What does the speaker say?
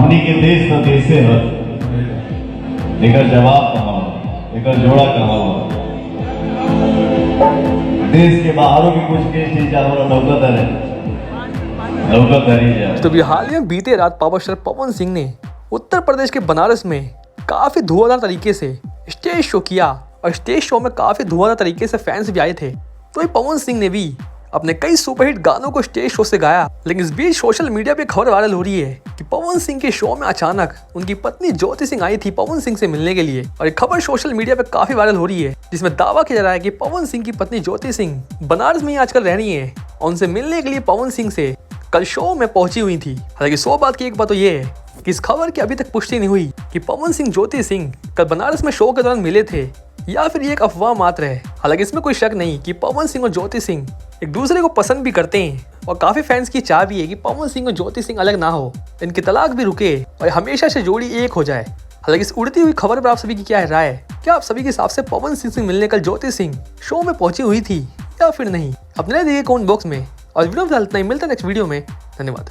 हमनी के देश न देशे हर एकर जवाब कमाओ, एकर जोड़ा कमाओ। देश के बाहरों भी कुछ केस चीज हमारा लौकत रही जाए। तो अभी हाल ही में बीते रात पावर स्टार पवन सिंह ने उत्तर प्रदेश के बनारस में काफी धुआंधार तरीके से स्टेज शो किया और स्टेज शो में काफी धुआंधार तरीके से फैंस भी आए थे। तो पवन सिंह ने भी अपने कई सुपरहिट गानों को स्टेज शो से गाया। लेकिन इस बीच सोशल मीडिया पे खबर वायरल हो रही है कि पवन सिंह के शो में अचानक उनकी पत्नी ज्योति सिंह आई थी पवन सिंह से मिलने के लिए। और ये खबर सोशल मीडिया पे काफी वायरल हो रही है, जिसमें दावा किया जा रहा है कि पवन सिंह की पत्नी ज्योति सिंह बनारस में ही आजकल रह रही है और उनसे मिलने के लिए पवन सिंह से कल शो में पहुंची हुई थी। हालांकि सौ बात की एक बात तो ये है कि इस खबर की अभी तक पुष्टि नहीं हुई कि पवन सिंह ज्योति सिंह कल बनारस में शो के दौरान मिले थे या फिर ये एक अफवाह मात्र है। हालांकि इसमें कोई शक नहीं कि पवन सिंह और ज्योति सिंह एक दूसरे को पसंद भी करते हैं और काफी फैंस की चाह भी है कि पवन सिंह और ज्योति सिंह अलग ना हो, इनकी तलाक भी रुके और हमेशा से जोड़ी एक हो जाए। हालांकि इस उड़ती हुई खबर पर आप सभी की क्या राय है? क्या आप सभी के हिसाब से पवन सिंह से मिलने कल ज्योति सिंह शो में पहुंची हुई थी या फिर नहीं? अपने दिए कमेंट बॉक्स में। और वीडियो में इतना ही, मिलता है नेक्स्ट वीडियो में। धन्यवाद।